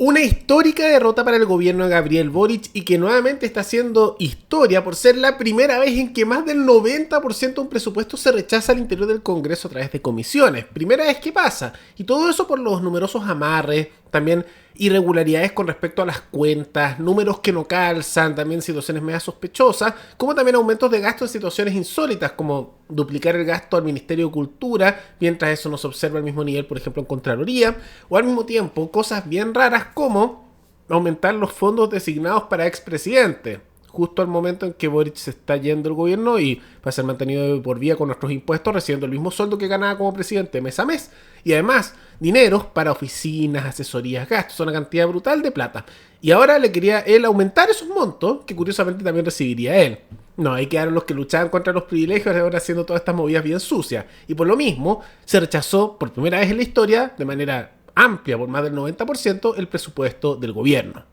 Una histórica derrota para el gobierno de Gabriel Boric y que nuevamente está haciendo historia por ser la primera vez en que más del 90% de un presupuesto se rechaza al interior del Congreso a través de comisiones. Primera vez que pasa. Y todo eso por los numerosos amarres, también irregularidades con respecto a las cuentas, números que no calzan, también situaciones medio sospechosas, como también aumentos de gasto en situaciones insólitas, como duplicar el gasto al Ministerio de Cultura, mientras eso no se observa al mismo nivel, por ejemplo, en Contraloría, o al mismo tiempo cosas bien raras como aumentar los fondos designados para expresidentes, justo al momento en que Boric se está yendo del gobierno y va a ser mantenido por vía con nuestros impuestos, recibiendo el mismo sueldo que ganaba como presidente mes a mes. Y además, dineros para oficinas, asesorías, gastos, una cantidad brutal de plata. Y ahora le quería él aumentar esos montos, que curiosamente también recibiría él. No, ahí quedaron los que luchaban contra los privilegios, ahora haciendo todas estas movidas bien sucias. Y por lo mismo, se rechazó por primera vez en la historia, de manera amplia, por más del 90%, el presupuesto del gobierno.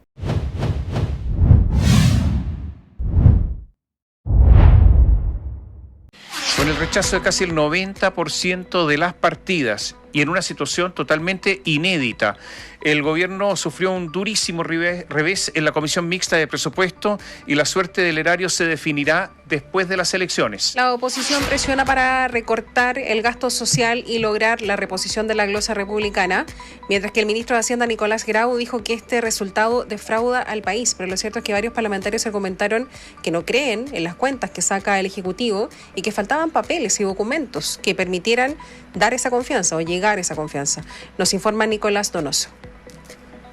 Con el rechazo de casi el 90% de las partidas y en una situación totalmente inédita. El gobierno sufrió un durísimo revés en la Comisión Mixta de Presupuesto y la suerte del erario se definirá después de las elecciones. La oposición presiona para recortar el gasto social y lograr la reposición de la glosa republicana, mientras que el ministro de Hacienda, Nicolás Grau, dijo que este resultado defrauda al país. Pero lo cierto es que varios parlamentarios argumentaron que no creen en las cuentas que saca el Ejecutivo y que faltaban papeles y documentos que permitieran dar esa confianza o llegar a esa confianza. Nos informa Nicolás Donoso.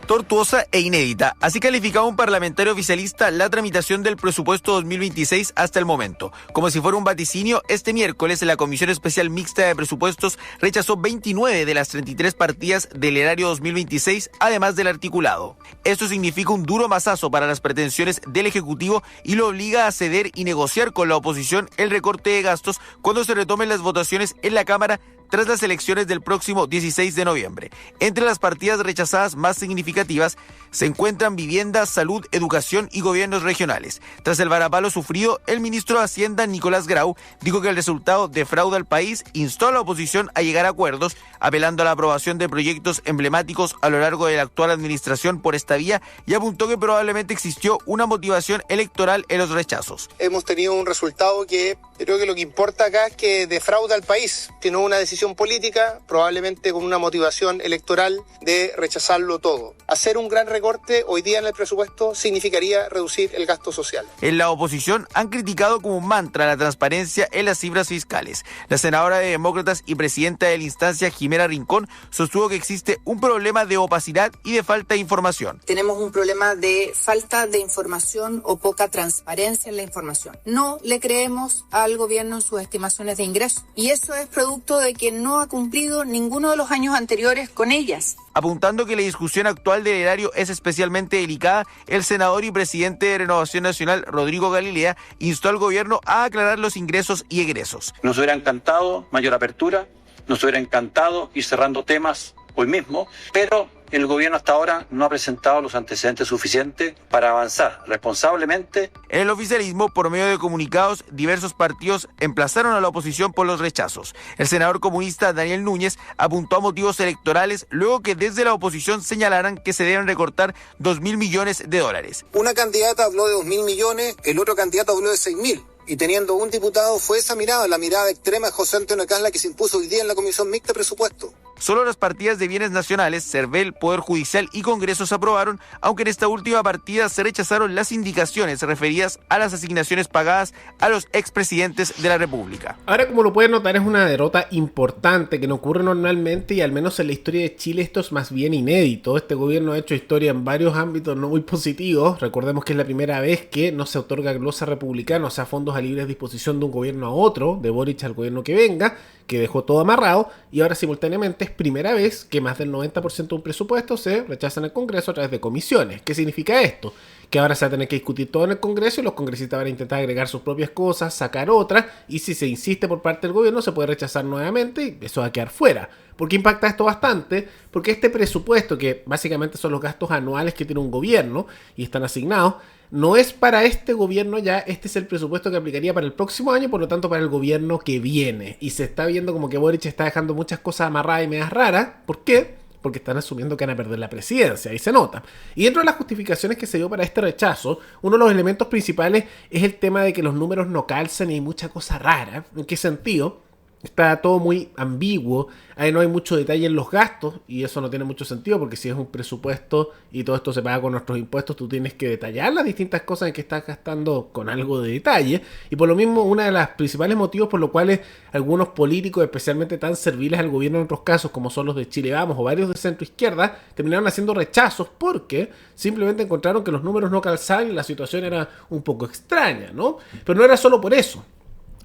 Tortuosa e inédita. Así calificaba un parlamentario oficialista la tramitación del presupuesto 2026 hasta el momento. Como si fuera un vaticinio, este miércoles la Comisión Especial Mixta de Presupuestos rechazó 29 de las 33 partidas del erario 2026, además del articulado. Esto significa un duro mazazo para las pretensiones del Ejecutivo y lo obliga a ceder y negociar con la oposición el recorte de gastos cuando se retomen las votaciones en la Cámara tras las elecciones del próximo 16 de noviembre. Entre las partidas rechazadas más significativas se encuentran vivienda, salud, educación y gobiernos regionales. Tras el varapalo sufrido, el ministro de Hacienda, Nicolás Grau, dijo que el resultado defrauda al país, instó a la oposición a llegar a acuerdos, apelando a la aprobación de proyectos emblemáticos a lo largo de la actual administración por esta vía y apuntó que probablemente existió una motivación electoral en los rechazos. Hemos tenido un resultado que creo que lo que importa acá es que defrauda al país, tiene una decisión política, probablemente con una motivación electoral de rechazarlo todo. Hacer un gran recorte hoy día en el presupuesto significaría reducir el gasto social. En la oposición han criticado como un mantra la transparencia en las cifras fiscales. La senadora de Demócratas y presidenta de la instancia, Jimena Rincón, sostuvo que existe un problema de opacidad y de falta de información. Tenemos un problema de falta de información o poca transparencia en la información. No le creemos al gobierno en sus estimaciones de ingresos y eso es producto de que no ha cumplido ninguno de los años anteriores con ellas. Apuntando que la discusión actual del erario es especialmente delicada, el senador y presidente de Renovación Nacional, Rodrigo Galilea, instó al gobierno a aclarar los ingresos y egresos. Nos hubiera encantado mayor apertura, nos hubiera encantado ir cerrando temas hoy mismo, pero el gobierno hasta ahora no ha presentado los antecedentes suficientes para avanzar responsablemente. En el oficialismo, por medio de comunicados, diversos partidos emplazaron a la oposición por los rechazos. El senador comunista Daniel Núñez apuntó a motivos electorales luego que desde la oposición señalaran que se deben recortar 2.000 millones de dólares. Una candidata habló de 2.000 millones, el otro candidato habló de 6.000. Y teniendo un diputado fue esa mirada, la mirada extrema de José Antonio Caz, la que se impuso hoy día en la Comisión Mixta de Presupuesto. Solo las partidas de bienes nacionales, CERVEL, Poder Judicial y Congreso se aprobaron, aunque en esta última partida se rechazaron las indicaciones referidas a las asignaciones pagadas a los expresidentes de la República. Ahora, como lo pueden notar, es una derrota importante que no ocurre normalmente y al menos en la historia de Chile esto es más bien inédito. Este gobierno ha hecho historia en varios ámbitos no muy positivos. Recordemos que es la primera vez que no se otorga glosa republicana, o sea, fondos a libre disposición de un gobierno a otro, de Boric al gobierno que venga, que dejó todo amarrado, y ahora simultáneamente es primera vez que más del 90% de un presupuesto se rechaza en el Congreso a través de comisiones. ¿Qué significa esto? Que ahora se va a tener que discutir todo en el Congreso y los congresistas van a intentar agregar sus propias cosas, sacar otras, y si se insiste por parte del gobierno se puede rechazar nuevamente y eso va a quedar fuera. ¿Por qué impacta esto bastante? Porque este presupuesto, que básicamente son los gastos anuales que tiene un gobierno y están asignados, no es para este gobierno ya, este es el presupuesto que aplicaría para el próximo año, por lo tanto para el gobierno que viene. Y se está viendo como que Boric está dejando muchas cosas amarradas y medias raras. ¿Por qué? porque están asumiendo que van a perder la presidencia, ahí se nota. Y dentro de las justificaciones que se dio para este rechazo, uno de los elementos principales es el tema de que los números no calzan y hay mucha cosa rara. ¿En qué sentido? Está todo muy ambiguo, ahí no hay mucho detalle en los gastos y eso no tiene mucho sentido porque si es un presupuesto y todo esto se paga con nuestros impuestos, tú tienes que detallar las distintas cosas en que estás gastando con algo de detalle, y por lo mismo uno de los principales motivos por los cuales algunos políticos, especialmente tan serviles al gobierno en otros casos como son los de Chile Vamos o varios de centro izquierda, terminaron haciendo rechazos porque simplemente encontraron que los números no calzaban y la situación era un poco extraña, ¿no? Pero no era solo por eso,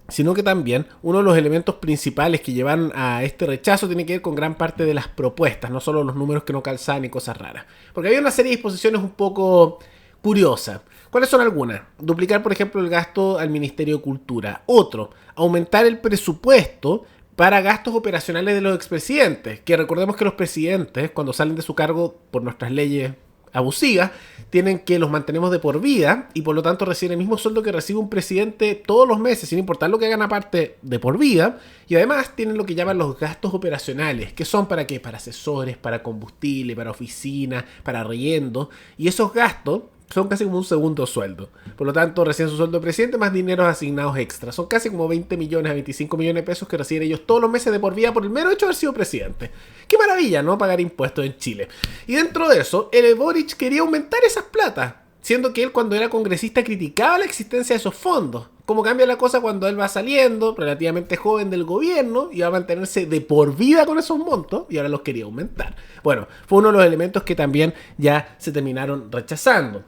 sino que también uno de los elementos principales que llevan a este rechazo tiene que ver con gran parte de las propuestas, no solo los números que no calzaban y cosas raras. Porque había una serie de disposiciones un poco curiosas. ¿Cuáles son algunas? Duplicar, por ejemplo, el gasto al Ministerio de Cultura. Otro, aumentar el presupuesto para gastos operacionales de los expresidentes. Que recordemos que los presidentes, cuando salen de su cargo por nuestras leyes abusivas, tienen que los mantenemos de por vida y por lo tanto reciben el mismo sueldo que recibe un presidente todos los meses, sin importar lo que hagan aparte de por vida. Y además tienen lo que llaman los gastos operacionales, que son para qué, para asesores, para combustible, para oficina, para arriendo, y esos gastos son casi como un segundo sueldo. Por lo tanto, reciben su sueldo de presidente más dineros asignados extras. Son casi como 20 millones a 25 millones de pesos que reciben ellos todos los meses de por vida por el mero hecho de haber sido presidente. ¡Qué maravilla!, ¿no? Pagar impuestos en Chile. Y dentro de eso, el Boric quería aumentar esas platas, siendo que él cuando era congresista criticaba la existencia de esos fondos. ¿Cómo cambia la cosa cuando él va saliendo, relativamente joven del gobierno, y va a mantenerse de por vida con esos montos, y ahora los quería aumentar? Bueno, fue uno de los elementos que también ya se terminaron rechazando.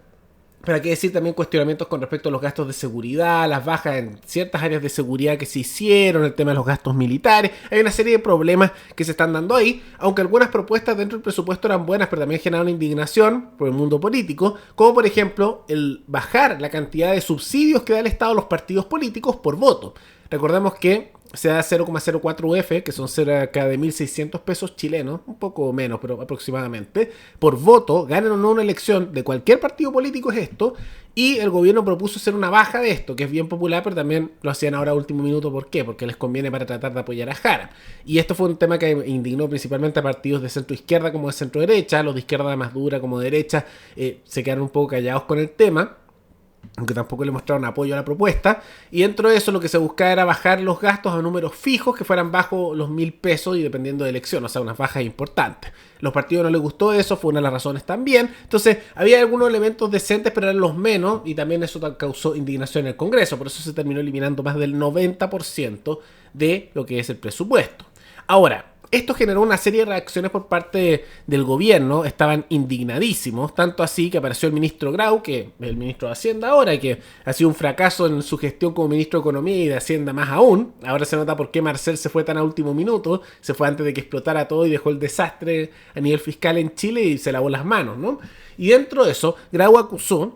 Pero hay que decir también cuestionamientos con respecto a los gastos de seguridad, las bajas en ciertas áreas de seguridad que se hicieron, el tema de los gastos militares. Hay una serie de problemas que se están dando ahí, aunque algunas propuestas dentro del presupuesto eran buenas, pero también generaron indignación por el mundo político, como por ejemplo el bajar la cantidad de subsidios que da el Estado a los partidos políticos por voto. Recordemos que se da 0,04 UF, que son cerca de 1.600 pesos chilenos, un poco menos, pero aproximadamente, por voto, ganen o no una elección de cualquier partido político es esto, y el gobierno propuso hacer una baja de esto, que es bien popular, pero también lo hacían ahora a último minuto. ¿Por qué? Porque les conviene para tratar de apoyar a Jara. Y esto fue un tema que indignó principalmente a partidos de centro izquierda como de centro derecha, los de izquierda más dura como de derecha, se quedaron un poco callados con el tema, aunque tampoco le mostraron apoyo a la propuesta, y dentro de eso lo que se buscaba era bajar los gastos a números fijos que fueran bajo los 1.000 pesos y dependiendo de elección, o sea, unas bajas importantes. Los partidos no les gustó eso, fue una de las razones también. Entonces, había algunos elementos decentes, pero eran los menos, y también eso causó indignación en el Congreso, por eso se terminó eliminando más del 90% de lo que es el presupuesto. Ahora, esto generó una serie de reacciones por parte del gobierno, estaban indignadísimos, tanto así que apareció el ministro Grau, que es el ministro de Hacienda ahora, y que ha sido un fracaso en su gestión como ministro de Economía y de Hacienda más aún. Ahora se nota por qué Marcel se fue tan a último minuto, se fue antes de que explotara todo y dejó el desastre a nivel fiscal en Chile y se lavó las manos, ¿no? Y dentro de eso, Grau acusó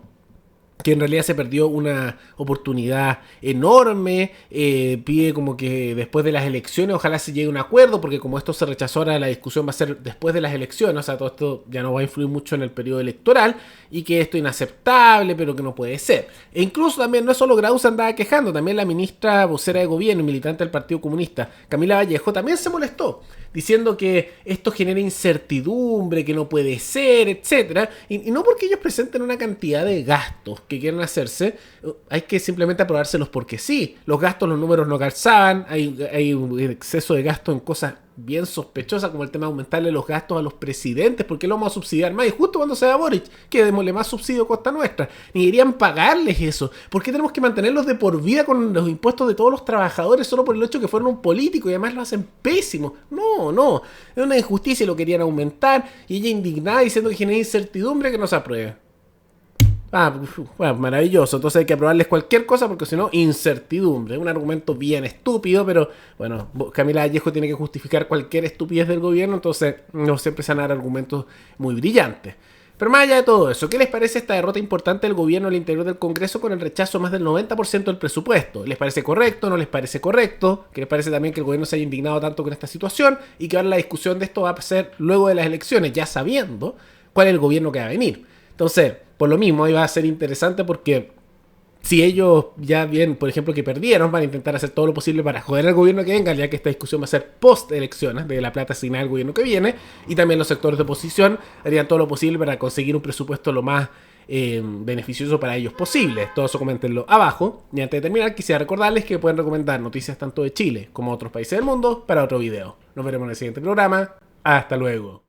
que en realidad se perdió una oportunidad enorme, pide como que después de las elecciones ojalá se llegue a un acuerdo, porque como esto se rechazó ahora la discusión va a ser después de las elecciones, o sea, todo esto ya no va a influir mucho en el periodo electoral, y que esto es inaceptable, pero que no puede ser. E incluso también, no es solo Grau se andaba quejando, también la ministra vocera de gobierno y militante del Partido Comunista, Camila Vallejo, también se molestó, diciendo que esto genera incertidumbre, que no puede ser, etcétera, y no porque ellos presenten una cantidad de gastos que quieren hacerse, hay que simplemente aprobárselos porque sí. Los gastos, los números no calzaban, hay un exceso de gasto en cosas bien sospechosas como el tema de aumentarle los gastos a los presidentes, porque lo vamos a subsidiar más, y justo cuando se va Boric, que démosle más subsidio a costa nuestra, ni irían pagarles eso. ¿Por qué tenemos que mantenerlos de por vida con los impuestos de todos los trabajadores solo por el hecho que fueron un político y además lo hacen pésimo? No, es una injusticia y lo querían aumentar, y ella indignada diciendo que genera incertidumbre que no se apruebe. Bueno, maravilloso. Entonces hay que aprobarles cualquier cosa porque si no, incertidumbre. Un argumento bien estúpido, pero bueno, Camila Vallejo tiene que justificar cualquier estupidez del gobierno, entonces no siempre se van a dar argumentos muy brillantes. Pero más allá de todo eso, ¿qué les parece esta derrota importante del gobierno al interior del Congreso con el rechazo más del 90% del presupuesto? ¿Les parece correcto? ¿No les parece correcto? ¿Qué les parece también que el gobierno se haya indignado tanto con esta situación? Y que ahora la discusión de esto va a ser luego de las elecciones, ya sabiendo cuál es el gobierno que va a venir. Entonces, por lo mismo, ahí va a ser interesante porque Si ellos ya bien, por ejemplo, que perdieron, van a intentar hacer todo lo posible para joder al gobierno que venga, ya que esta discusión va a ser post-elecciones, de la plata asignada al gobierno que viene, y también los sectores de oposición harían todo lo posible para conseguir un presupuesto lo más beneficioso para ellos posible. Todo eso coméntenlo abajo. Y antes de terminar, quisiera recordarles que pueden recomendar noticias tanto de Chile como de otros países del mundo para otro video. Nos veremos en el siguiente programa. Hasta luego.